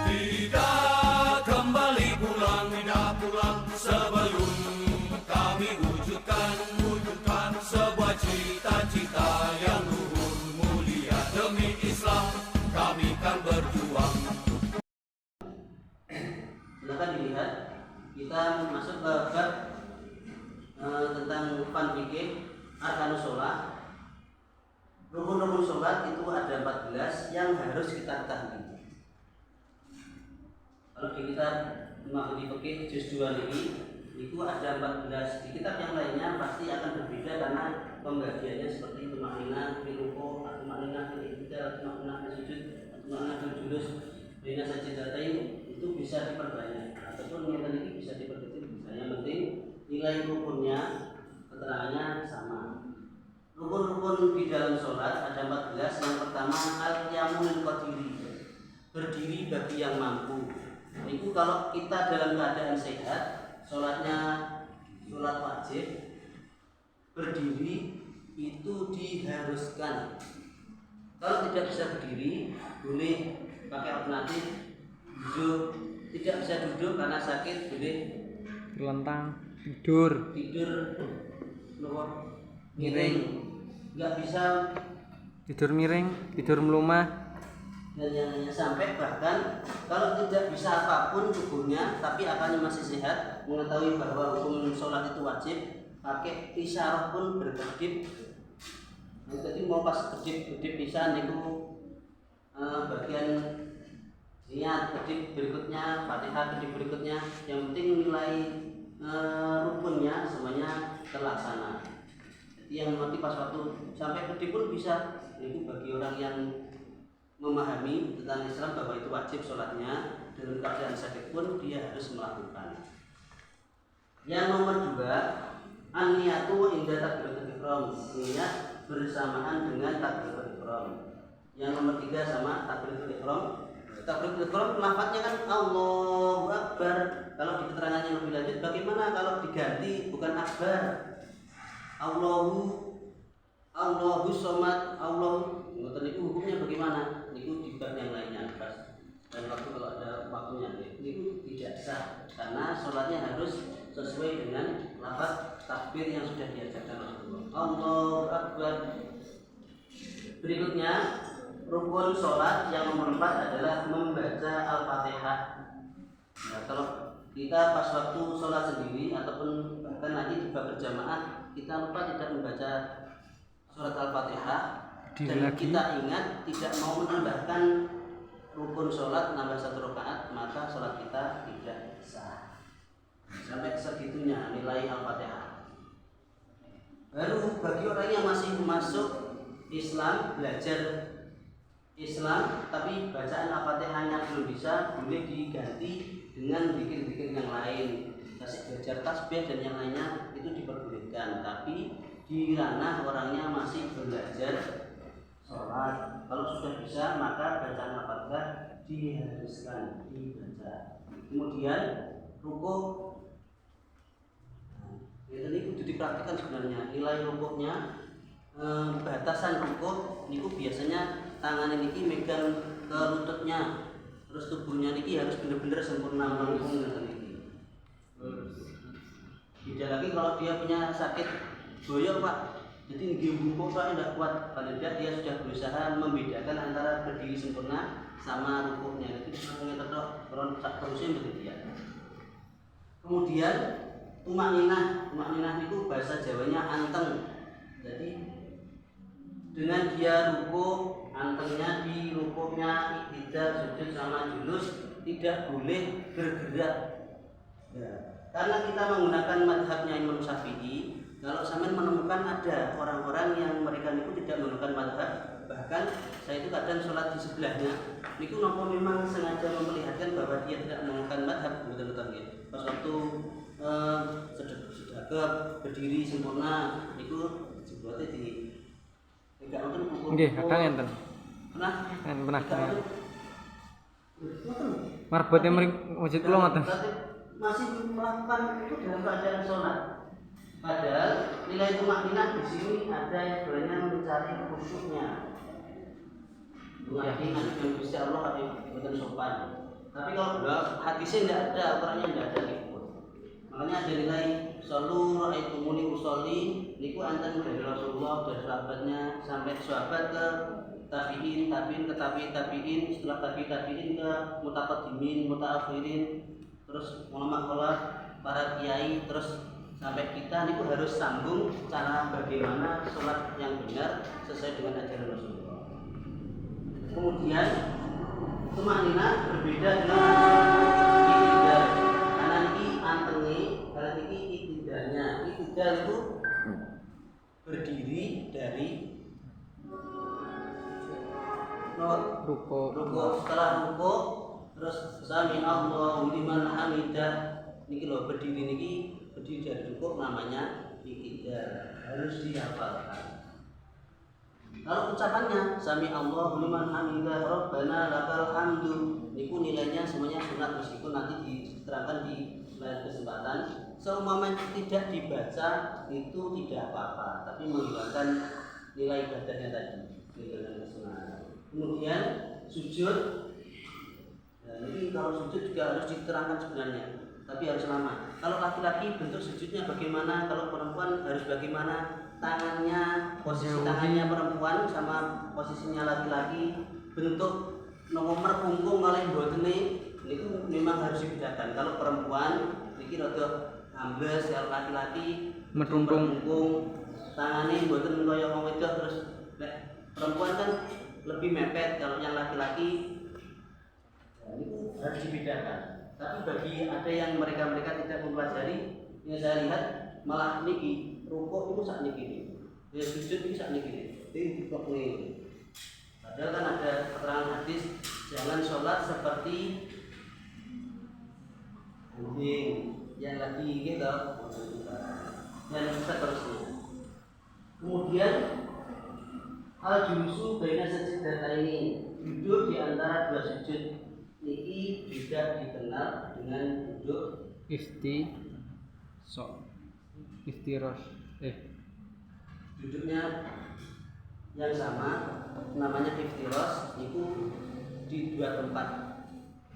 Tidak kembali pulang, tidak pulang sebelum kami wujudkan sebuah cita-cita yang luhur mulia. Demi Islam kami kan berjuang. Silakan dilihat, kita masuk ke bab tentang fan fikih arkanus sholat. Rukun-rukun sholat itu ada 14 yang harus kita ketahui. Kalau di kitab Mahdi Fikih juz 2 ini itu ada 14. Di kitab yang lainnya pasti akan berbeda karena pembagiannya seperti itu, makna filuko, atau makna filibida, atau makna sujud, atau makna julus, bina sajidatain, itu bisa diperbanyak ataupun yang tadi bisa diperkecil bisa. Yang penting nilai rukunnya keterangannya sama. Rukun-rukun di dalam sholat ada 14. Yang pertama al-qiyamul qadiri, berdiri bagi yang mampu. Itu kalau kita dalam keadaan sehat, sholatnya sholat wajib, berdiri itu diharuskan. Kalau tidak bisa berdiri, boleh pakai alternatif duduk. Tidak bisa duduk karena sakit, boleh Telentang, tidur miring. Nggak bisa tidur miring, tidur melumah. dan yang lainnya, sampai bahkan kalau tidak bisa apapun tubuhnya tapi akalnya masih sehat, mengetahui bahwa hukum sholat itu wajib, pakai isyarah pun berkedip. Jadi mau pas kedip pisan itu bagian niat, kedip berikutnya Fatihah, kedip berikutnya, yang penting nilai rukunnya semuanya terlaksana. Jadi yang nanti pas waktu sampai kedip pun bisa. Itu bagi orang yang memahami tentang Islam bahwa itu wajib sholatnya, dalam keadaan sakit pun dia harus melakukan. Yang nomor 2, an-niyatu inda takbiratul ihram, niat bersamaan dengan takbiratul ihram. Yang nomor 3 sama takbiratul ihram. Takbiratul ihram lafadznya kan Allahu Akbar. Kalau di keterangannya lebih lanjut, bagaimana kalau diganti bukan akbar? Allahu somad, Allahu. Ngoten itu hukumnya bagaimana? Itu di bab yang lainnya pas. Dan waktu kalau ada waktunya itu tidak sah karena sholatnya harus sesuai dengan lafaz takbir yang sudah diajarkan Rasulullah. Allahu Akbar. Berikutnya rukun sholat yang nomor 4 adalah membaca Al-Fatihah. Nah, kalau kita pas waktu sholat sendiri ataupun bahkan nanti juga berjamaah, kita lupa tidak membaca surat Al-Fatihah dan kita ingat tidak mau menambahkan rukun sholat nambah 1 rakaat, maka sholat kita tidak sah. Sampai segitunya nilai Al-Fatihah. Baru bagi orang yang masih masuk Islam, belajar Islam tapi bacaan Al-Fatihahnya belum bisa, boleh diganti dengan zikir-zikir yang lain. Kasih belajar tasbih dan yang lainnya itu diperbolehkan, tapi di ranah orangnya masih belajar sholat. Kalau sudah bisa maka bacaan Al-Fatihah diharuskan dibaca. Kemudian rukuk, ini itu dipraktikkan sebenarnya. Nilai rukuknya, batasan rukuk niku biasanya tangan ini megang ke lututnya, terus tubuhnya niki harus benar-benar sempurna melengkung dengan ini. Tidak lagi kalau dia punya sakit boyok Pak, jadi rukuk Pak tidak kuat, paling tidak dia sudah berusaha membedakan antara berdiri sempurna sama rukuknya. Itu sebenarnya terusnya begitu ya. Kemudian tumakninah itu bahasa Jawanya anteng. Jadi dengan dia rukuk, antengnya di rukuknya, iktidal, sujud sama julus tidak boleh bergerak. Ya. Karena kita menggunakan madhabnya Imam Syafi'i, kalau sampai menemukan ada orang-orang yang mereka itu tidak menggunakan madhab, bahkan saya itu kadang sholat di sebelahnya, itu nopo memang sengaja memperlihatkan bahwa dia tidak menggunakan madhab, betul-betul ya. Pas waktu sedekap berdiri sempurna, itu sebetulnya di tidak mungkin pukul. Nggih, kadang enten. Pernah? Pernah. Ngoten. Marbotnya mring masjid kula ngoten. Masih melakukan itu dalam keadaan sholat. Padahal nilai tumakninah di sini ada yang sebenarnya mencari khusyuknya. Mengerti dengan Gusti Allah yang betul sopan. Tapi kalau hadisnya tidak ada, aturannya tidak ada gitu. Makanya ada nilai solu ra'aitumuni usolli niku anten dari Rasulullah, dari sahabatnya sampai sahabat ke tabi'in, tabi'in ke tabi'in, setelah tabi'in ke mutaqaddimin, mutaakhirin, terus ulama kelas, para kiai, terus sampai kita niku harus sambung cara bagaimana sholat yang benar sesuai dengan ajaran Rasulullah. Kemudian tumakninah berbeda dengan iktidal. Karena ini antenge, karena ini iktidalnya. Iktidal itu berdiri dari ruko. Setelah ruko terus sami Allahu liman hamidah. Niki lho berdiri dari ruko namanya iktidal. Harus dihafalkan. Kalau ucapannya sami Allahu liman hamidah rabbana lakal hamdu niku nilainya semuanya sunat meskipun nanti diterangkan di lain kesempatan. Seumpama tidak dibaca itu tidak apa-apa, tapi menghilangkan nilai ibadahnya tadi, nilai kesunatan. Kemudian sujud. Nah, ini kalau sujud juga harus diterangkan sebenarnya, tapi harus lama. Kalau laki-laki bentuk sujudnya bagaimana, kalau perempuan harus bagaimana? Tangannya, posisi tangannya perempuan sama posisinya laki-laki, bentuk nomor punggung oleh mbotene niku memang harus dibedakan. Kalau perempuan niki rada ambles, kalau laki-laki punggung tangannya mboten kaya wong wedok. Terus perempuan kan lebih mepet, kalau yang laki-laki niku harus dibedakan. Tapi bagi ada yang mereka tidak mempelajari, yang saya lihat malah niki rukuk itu sak niki nih, ya sujud itu sak niki nih, ini blok nih. Padahal kan ada keterangan hadis jangan sholat seperti anjing yang lagi gitu, dan seterusnya. Kemudian al-julusu baina sajdatain, duduk di antara dua sujud niki juga dikenal dengan duduk iftirosh. Duduknya yang sama namanya iftirosh itu di dua tempat.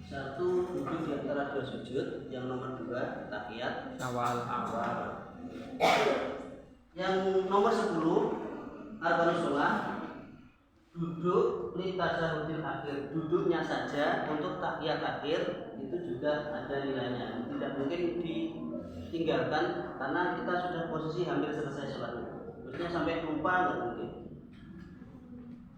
Satu duduk di antara dua sujud, yang nomor dua tahiyat awal. Yang nomor 10 arkanus shalah duduk li tasyahudil akhir, duduknya saja untuk tahiyat akhir itu juga ada nilainya, tidak mungkin ditinggalkan karena kita sudah posisi hampir selesai sholatnya, maksudnya sampai lupa nggak mungkin.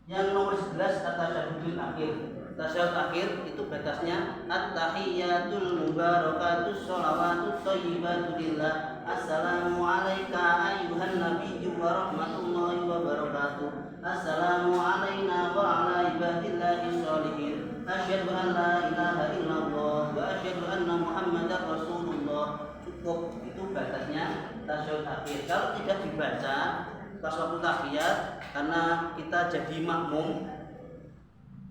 Yang nomor 11 at-tasyahudul akhir, tasyahud akhir itu batasnya at-tahiyatul mubarakatus sholawatut thayyibatu lillah, assalamu alayka ayyuhan nabiyyu wa rahmatullahi wa barakatuh, assalamu alayna wa ala ibadillahi sholihin, asyhadu an la ilaha illallah wa asyhadu anna muhammadar rasulullah. Cukup, itu batasnya tasyahud akhir. Kalau tidak dibaca pas waktu tahiyat karena kita jadi makmum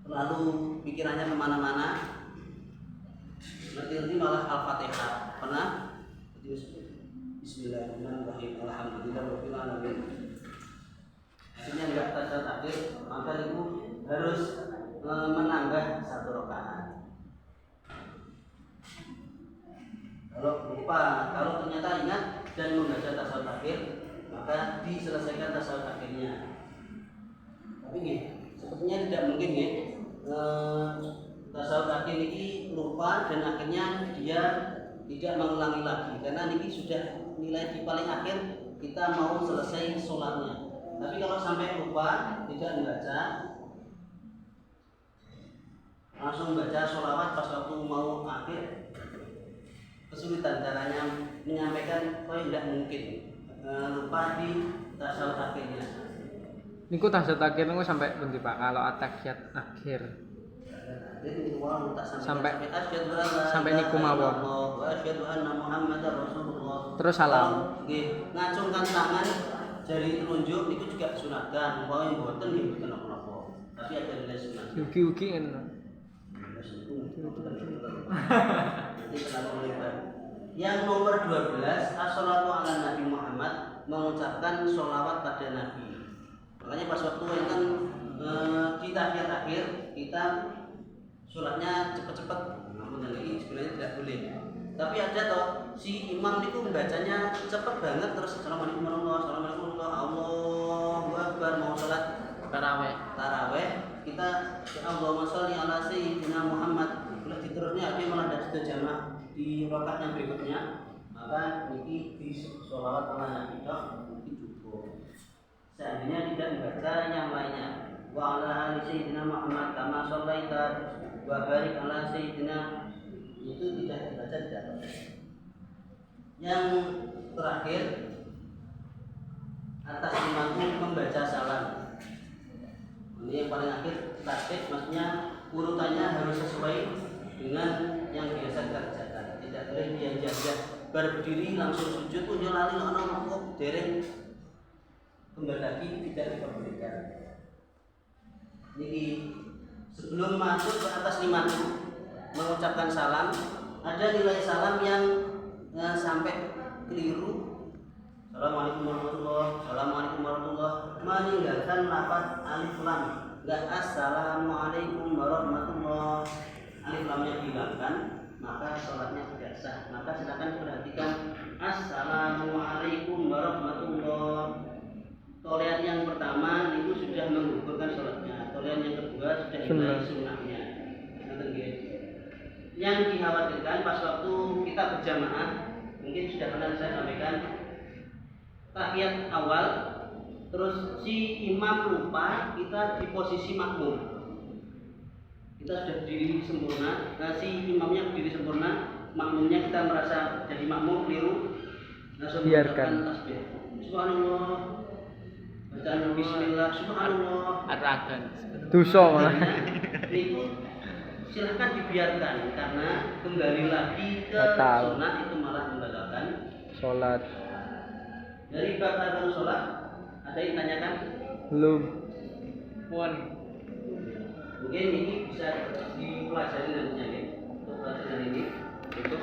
lalu pikirannya kemana-mana, nanti malah al-fatihah. Pernah? Bismillahirrahmanirrahim, alhamdulillahirabbil alamin. Hasilnya enggak tasyahud akhir, maka itu harus menambah satu rakaat. Kalau lupa, kalau ternyata ingat dan membaca tasyahud akhir, maka diselesaikan tasyahud akhirnya. Tapi nggih, sepertinya tidak mungkin nggih. Tasyahud akhir ini lupa dan akhirnya dia tidak mengulangi lagi karena ini sudah nilai di paling akhir kita mau selesai sholatnya. Tapi kalau sampai lupa tidak membaca, langsung baca sholawat pas waktu mau akhir, kesulitan caranya menyampaikan, tidak mungkin lupa di tasyahud akhirnya. Niku tasyahud akhir niku sampai pundi Pak? Kalau at-tahiyat akhir sampai niku mawon. Terus salam. Nggih, ngacungkan tangan jari telunjuk niku juga sunatan. Wong mboten nggih mboten napa-napa. Tapi ada nilai sunat. Ugi-ugi ngono. Nanti terlalu melebar. Yang nomor 12, as-sholatu ala Nabi Muhammad, mengucapkan sholawat pada Nabi. Makanya pas waktu itu kan di tahiyat akhir kita sholatnya cepet-cepet, namun ini sebenarnya tidak boleh. Tapi ada toh si imam itu membacanya cepet banget terus assalamualaikum warahmatullahi wabarakatuh, Allahu Akbar, mau sholat taraweh kita Allahumma sholli ala sayyidina Muhammad. Kalau diterusnya ada malah ada sudah jamaah di rakaat yang berikutnya, maka ini di sholawat ala Nabi itu cukup. Seandainya tidak membaca yang lainnya, wa ala ali sayyidina Muhammad kama shallaita wa barik ala sayyidina, itu tidak dibaca, tidak apa. Yang terakhir, atas imamku membaca salam. Ini yang paling akhir tasbih, maksudnya urutannya harus sesuai dengan yang biasa kita kerjakan. Tidak boleh dia jajah berdiri langsung sujud pun lali ana rukuk dereng kembali lagi, tidak diperbolehkan. Jadi sebelum masuk ke atas imamku mengucapkan salam, ada nilai salam yang sampai keliru. Assalamualaikum warahmatullahi, meninggalkan lafaz alif lam, enggak assalamualaikum warahmatullahi, alif lamnya dihilangkan, maka sholatnya tidak sah. Maka silakan perhatikan assalamualaikum warahmatullahi. Toleran yang pertama itu sudah menggugurkan sholatnya, toleran yang kedua sudah nilai sunnahnya. Yang dikhawatirkan pas waktu kita berjamaah, mungkin sudah pernah saya sampaikan, tahiyat awal terus si imam lupa kita di posisi makmum, kita sudah berdiri sempurna, nah si imamnya berdiri sempurna, makmumnya kita merasa jadi makmum keliru, langsung mengucapkan tasbih subhanallah, bacaan bismillah subhanallah, Arakan dosa malah. Itu silahkan dibiarkan, karena kembali lagi ke sunnah itu malah membatalkan sholat. Dari bab arkan sholat, ada yang tanyakan? Belum. Mungkin ini bisa dipelajari nantinya, untuk pelajaran ini. Itu.